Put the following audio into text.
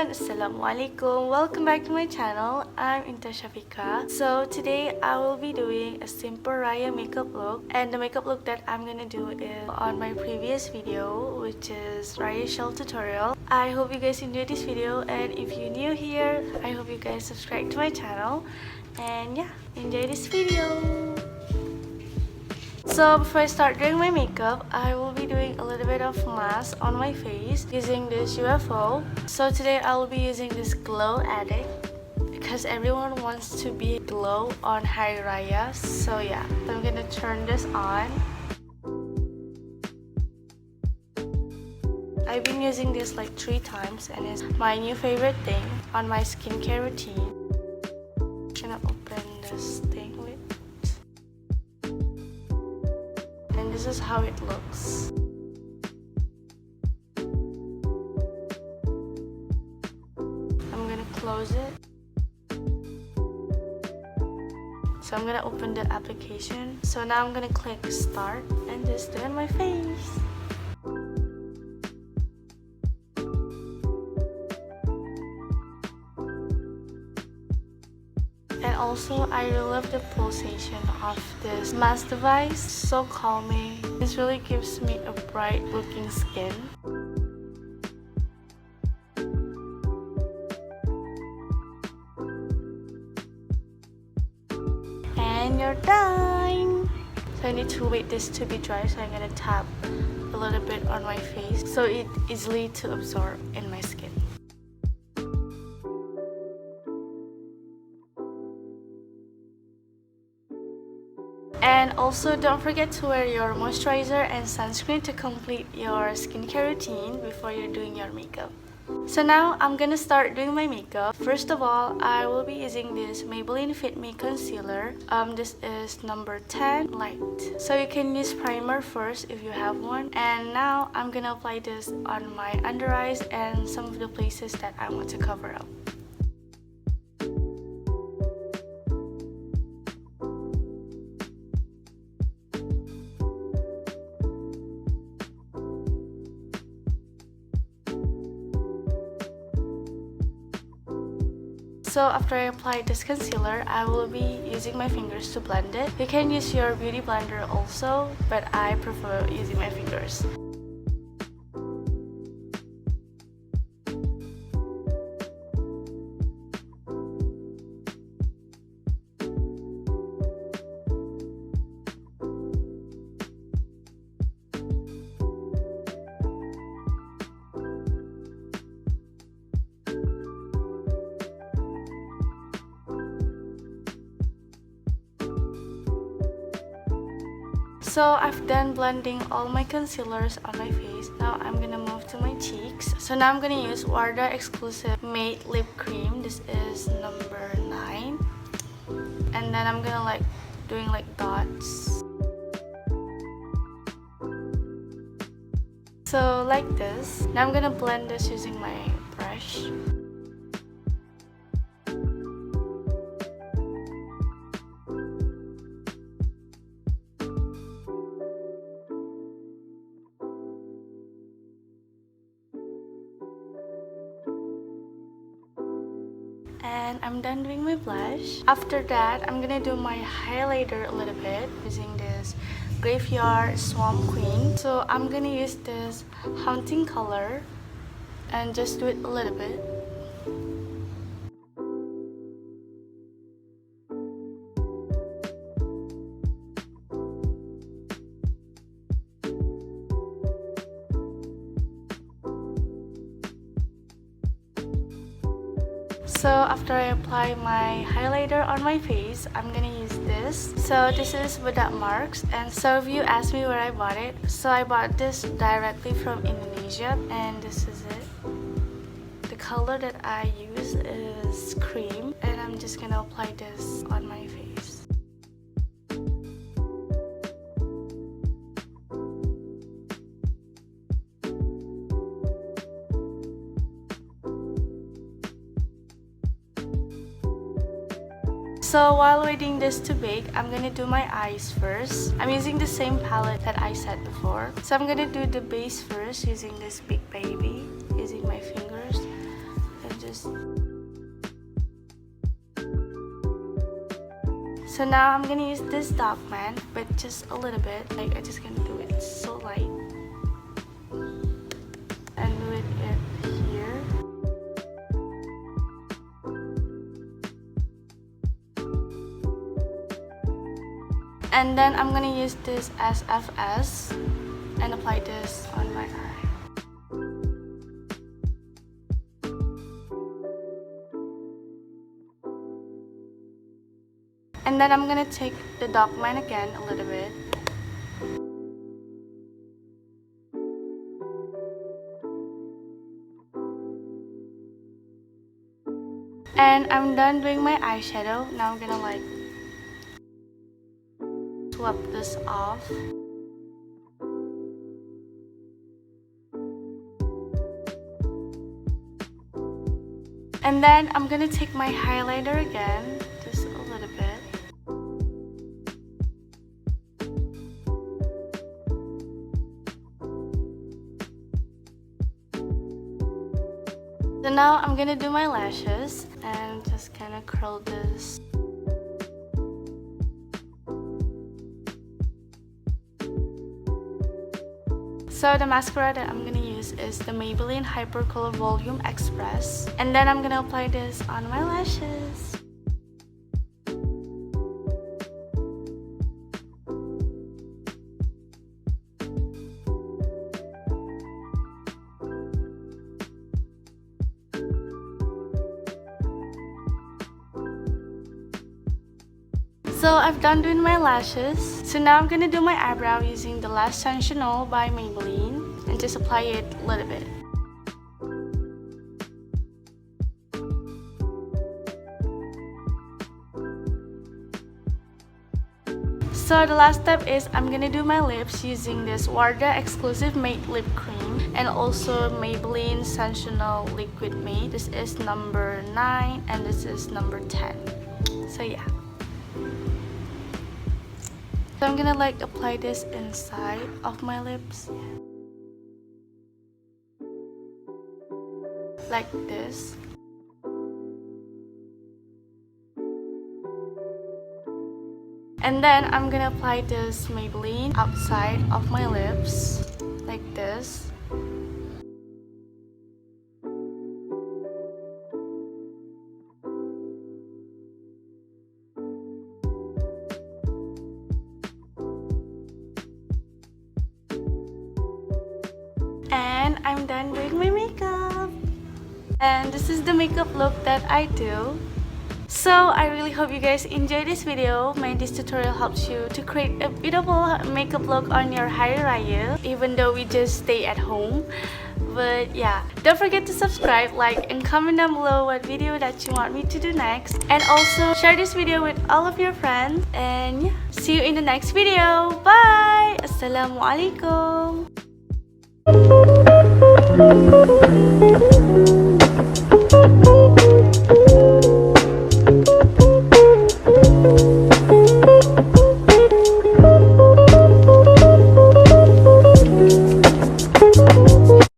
everyone, assalamuaikum. Welcome back to my channel. I'm Intan Syafiqah. So today I will be doing a simple Raya makeup look, and the makeup look that I'm gonna do is on my previous video, which is Raya shell tutorial. I hope you guys enjoyed this video, and if you're new here, I hope you guys subscribe to my channel. And yeah, enjoy this video. So before I start doing my makeup, I will be doing a little bit of mask on my face using this UFO. So today I will be using this Glow Addict because everyone wants to be glow on Hari Raya. So yeah, I'm gonna turn this on. I've been using this like 3 times and it's my new favorite thing on my skincare routine. I'm gonna open this thing with. And this is how it looks. I'm gonna close it. So I'm gonna open the application. So now I'm gonna click start and just do it on my face. And also, I really love the pulsation of this mask device. So calming. This really gives me a bright looking skin. And you're done! So I need to wait this to be dry, so I'm gonna tap a little bit on my face so it easily to absorb in my skin. And also don't forget to wear your moisturizer and sunscreen to complete your skincare routine before you're doing your makeup. So now I'm gonna start doing my makeup. First of all, I will be using this Maybelline Fit Me Concealer. This is number 10 Light. So you can use primer first if you have one. And now I'm gonna apply this on my under eyes and some of the places that I want to cover up. So after I apply this concealer, I will be using my fingers to blend it. You can use your beauty blender also, but I prefer using my fingers. So I've done blending all my concealers on my face. Now I'm gonna move to my cheeks. So now I'm gonna use Wardah exclusive matte lip cream. This is number 9. And then I'm gonna like doing like dots. So like this. Now I'm gonna blend this using my brush. And I'm done doing my blush. After that, I'm gonna do my highlighter a little bit using this Graveyard Swamp Queen. So I'm gonna use this Haunting color and just do it a little bit. So after I apply my highlighter on my face, I'm gonna use this. So this is Bedak Marcks, and some of you asked me where I bought it. So I bought this directly from Indonesia, and this is it. The color that I use is Creme, and I'm just gonna apply this on my face. So while waiting this to bake, I'm gonna do my eyes first. I'm using the same palette that I said before. So I'm gonna do the base first using this Big Baby, using my fingers. And lashes. So now I'm gonna use this dark man, but just a little bit. Like, I just gonna do it so light and do it here. And then I'm gonna use this SFS and apply this on my eye. And then I'm gonna take the dark line again a little bit. And I'm done doing my eyeshadow. Now I'm gonna like swap this off. And then I'm gonna take my highlighter again, just a little bit. So now I'm gonna do my lashes and just kind of curl this. So the mascara that I'm gonna use is the Maybelline Hypercurl Volume Express. And then I'm gonna apply this on my lashes. So I've done doing my lashes. So now I'm gonna do my eyebrow using the Lash Sensational by Maybelline and just apply it a little bit. So the last step is I'm gonna do my lips using this Wardah exclusive matte lip cream and also Maybelline Sensational liquid matte. This is number 9 and this is number 10. So yeah. So I'm gonna like apply this inside of my lips. Like this. And then I'm gonna apply this Maybelline outside of my lips. Like this. And I'm done doing my makeup. And this is the makeup look that I do. So I really hope you guys enjoyed this video. May this tutorial helps you to create a beautiful makeup look on your Hari Raya, even though we just stay at home. But yeah, don't forget to subscribe, like, and comment down below what video that you want me to do next. And also share this video with all of your friends. And yeah, see you in the next video. Bye! Assalamuaikum.